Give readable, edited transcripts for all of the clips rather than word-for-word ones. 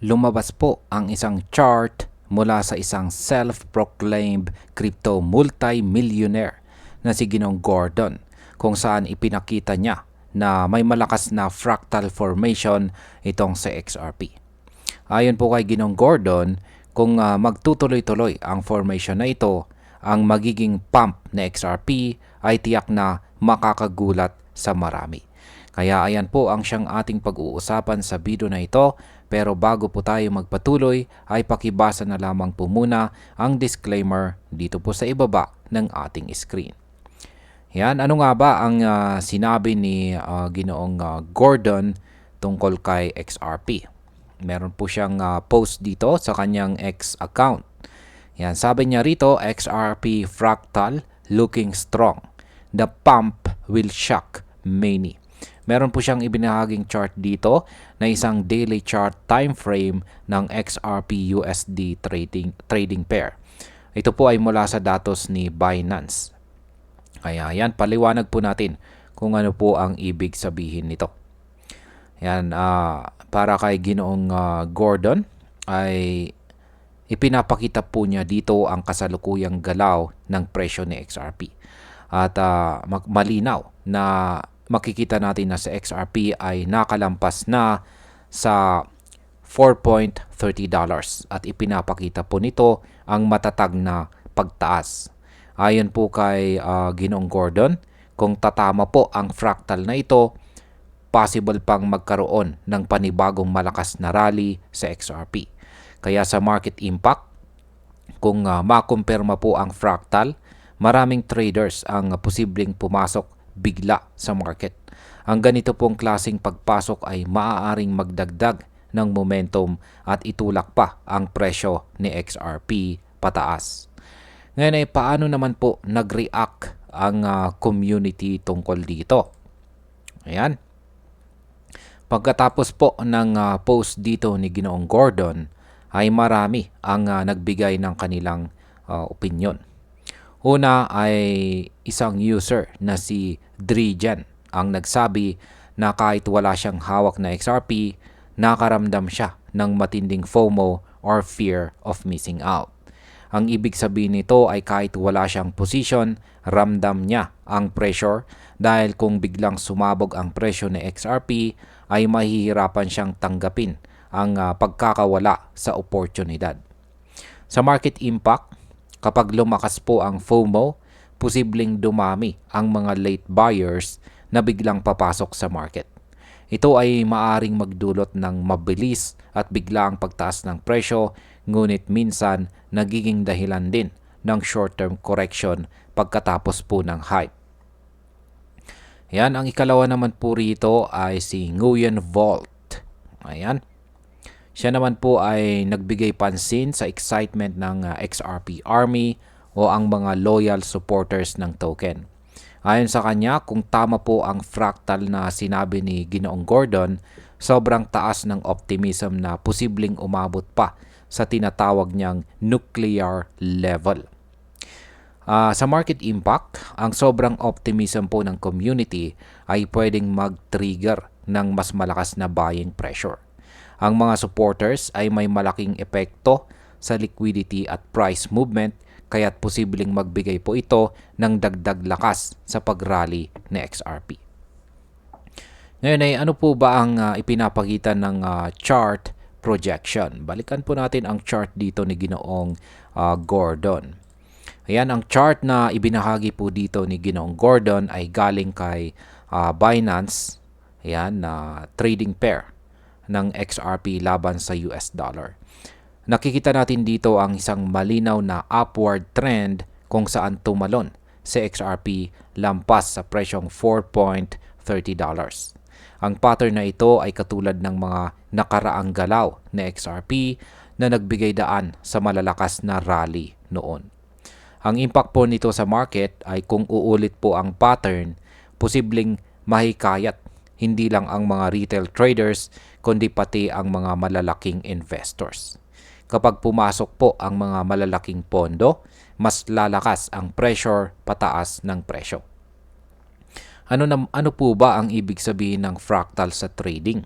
lumabas po ang isang chart mula sa isang self-proclaimed crypto multi-millionaire na si Ginong Gordon, kung saan ipinakita niya na may malakas na fractal formation itong sa XRP. Ayon po kay Ginong Gordon, kung magtutuloy-tuloy ang formation na ito, ang magiging pump na XRP ay tiyak na makakagulat sa marami. Kaya ayan po ang siyang ating pag-uusapan sa video na ito, pero bago po tayo magpatuloy ay pakibasa na lamang po muna ang disclaimer dito po sa ibaba ng ating screen. Yan, ano nga ba ang sinabi ni Ginoong Gordon tungkol kay XRP? Meron po siyang post dito sa kanyang X account. Yan, sabi niya rito, XRP fractal looking strong. The pump will shock many. Meron po siyang ibinahaging chart dito na isang daily chart time frame ng XRP USD trading pair. Ito po ay mula sa datos ni Binance. Kaya yan, paliwanag po natin kung ano po ang ibig sabihin nito. Yan, para kay Ginoong Gordon ay ipinapakita po niya dito ang kasalukuyang galaw ng presyo ni XRP. At malinaw na makikita natin na sa XRP ay nakalampas na sa $4.30 at ipinapakita po nito ang matatag na pagtaas. Ayon po kay Ginoong Gordon, kung tatama po ang fractal na ito, possible pang magkaroon ng panibagong malakas na rally sa XRP. Kaya sa market impact, kung makumpirma po ang fractal, maraming traders ang posibleng pumasok bigla sa market. Ang ganito pong klaseng pagpasok ay maaaring magdagdag ng momentum at itulak pa ang presyo ni XRP pataas. Ngayon ay paano naman po nag-react ang community tungkol dito? Ayan. Pagkatapos po ng post dito ni Ginoong Gordon, ay marami ang nagbigay ng kanilang opinion. Una ay isang user na si Drijan ang nagsabi na kahit wala siyang hawak na XRP, nakaramdam siya ng matinding FOMO or fear of missing out. Ang ibig sabihin nito ay kahit wala siyang position, ramdam niya ang pressure dahil kung biglang sumabog ang presyo ni XRP ay mahihirapan siyang tanggapin ang pagkakawala sa oportunidad. Sa market impact, kapag lumakas po ang FOMO, posibleng dumami ang mga late buyers na biglang papasok sa market. Ito ay maaring magdulot ng mabilis at biglaang pagtaas ng presyo, ngunit minsan nagiging dahilan din ng short-term correction pagkatapos po ng hype. Ayan, ang ikalawa naman po rito ay si Nguyen Volt. Ayan. Siya naman po ay nagbigay pansin sa excitement ng XRP Army o ang mga loyal supporters ng token. Ayon sa kanya, kung tama po ang fractal na sinabi ni Ginoong Gordon, sobrang taas ng optimism na posibleng umabot pa sa tinatawag niyang nuclear level. Sa market impact, ang sobrang optimism po ng community ay pwedeng mag-trigger ng mas malakas na buying pressure. Ang mga supporters ay may malaking epekto sa liquidity at price movement, kaya't posibleng magbigay po ito ng dagdag lakas sa pag-rally ni XRP. Ngayon ay ano po ba ang ipinapakita ng chart projection? Balikan po natin ang chart dito ni Ginoong Gordon. Ayan, ang chart na ibinahagi po dito ni Ginoong Gordon ay galing kay Binance, ayan, na trading pair ng XRP laban sa US dollar. Nakikita natin dito ang isang malinaw na upward trend kung saan tumalon si XRP lampas sa presyong $4.30. Ang pattern na ito ay katulad ng mga nakaraang galaw na XRP na nagbigay daan sa malalakas na rally noon. Ang impact po nito sa market ay kung uulit po ang pattern, posibleng mahikayat hindi lang ang mga retail traders kundi pati ang mga malalaking investors. Kapag pumasok po ang mga malalaking pondo, mas lalakas ang pressure pataas ng presyo. Ano po ba ang ibig sabihin ng fractal sa trading?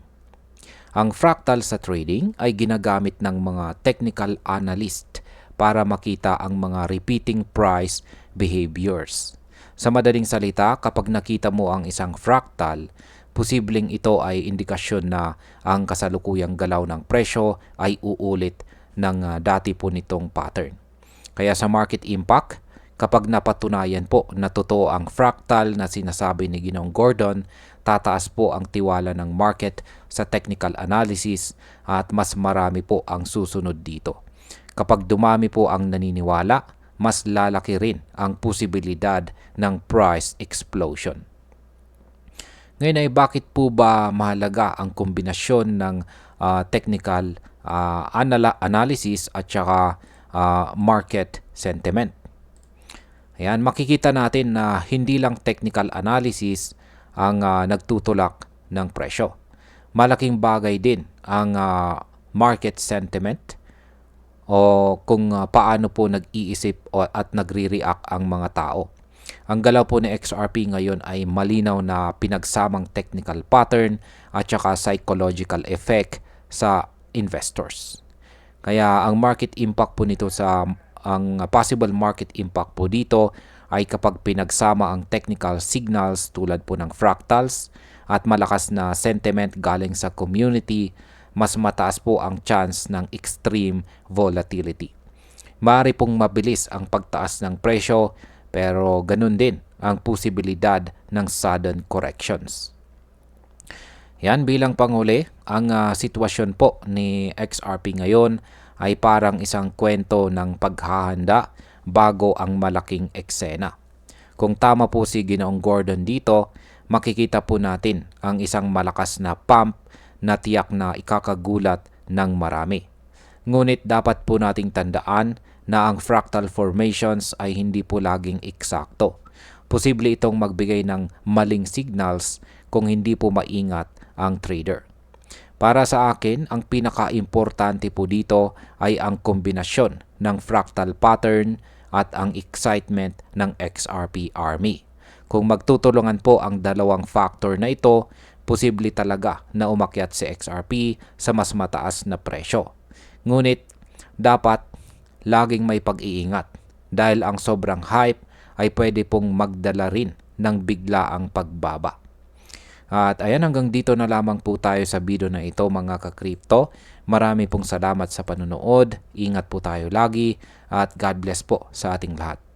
Ang fractal sa trading ay ginagamit ng mga technical analyst para makita ang mga repeating price behaviors. Sa madaling salita, kapag nakita mo ang isang fractal, posibleng ito ay indikasyon na ang kasalukuyang galaw ng presyo ay uulit ng dati po nitong pattern. Kaya sa market impact, kapag napatunayan po na totoo ang fractal na sinasabi ni Ginoong Gordon, tataas po ang tiwala ng market sa technical analysis at mas marami po ang susunod dito. Kapag dumami po ang naniniwala, mas lalaki rin ang posibilidad ng price explosion. Ngayon ay bakit po ba mahalaga ang kombinasyon ng technical analysis at saka market sentiment? Ayan, makikita natin na hindi lang technical analysis ang nagtutulak ng presyo. Malaking bagay din ang market sentiment o kung paano po nag-iisip at nagre-react ang mga tao. Ang galaw po ni XRP ngayon ay malinaw na pinagsamang technical pattern at saka psychological effect sa investors. Kaya ang market impact po nito ang possible market impact po dito ay kapag pinagsama ang technical signals tulad po ng fractals at malakas na sentiment galing sa community, mas mataas po ang chance ng extreme volatility. Maaari pong mabilis ang pagtaas ng presyo pero ganun din ang posibilidad ng sudden corrections. Yan, bilang panghuli, ang sitwasyon po ni XRP ngayon ay parang isang kwento ng paghahanda bago ang malaking eksena. Kung tama po si Ginoong Gordon dito, makikita po natin ang isang malakas na pump na tiyak na ikakagulat ng marami. Ngunit dapat po nating tandaan na ang fractal formations ay hindi po laging eksakto. Posible itong magbigay ng maling signals kung hindi po maingat ang trader. Para sa akin, ang pinaka-importante po dito ay ang kombinasyon ng fractal pattern at ang excitement ng XRP Army. Kung magtutulungan po ang dalawang factor na ito, posible talaga na umakyat si XRP sa mas mataas na presyo. Ngunit dapat laging may pag-iingat dahil ang sobrang hype ay pwede pong magdala rin ng biglaang pagbaba. At ayan, hanggang dito na lamang po tayo sa video na ito mga ka-crypto. Marami pong salamat sa panonood. Ingat po tayo lagi at God bless po sa ating lahat.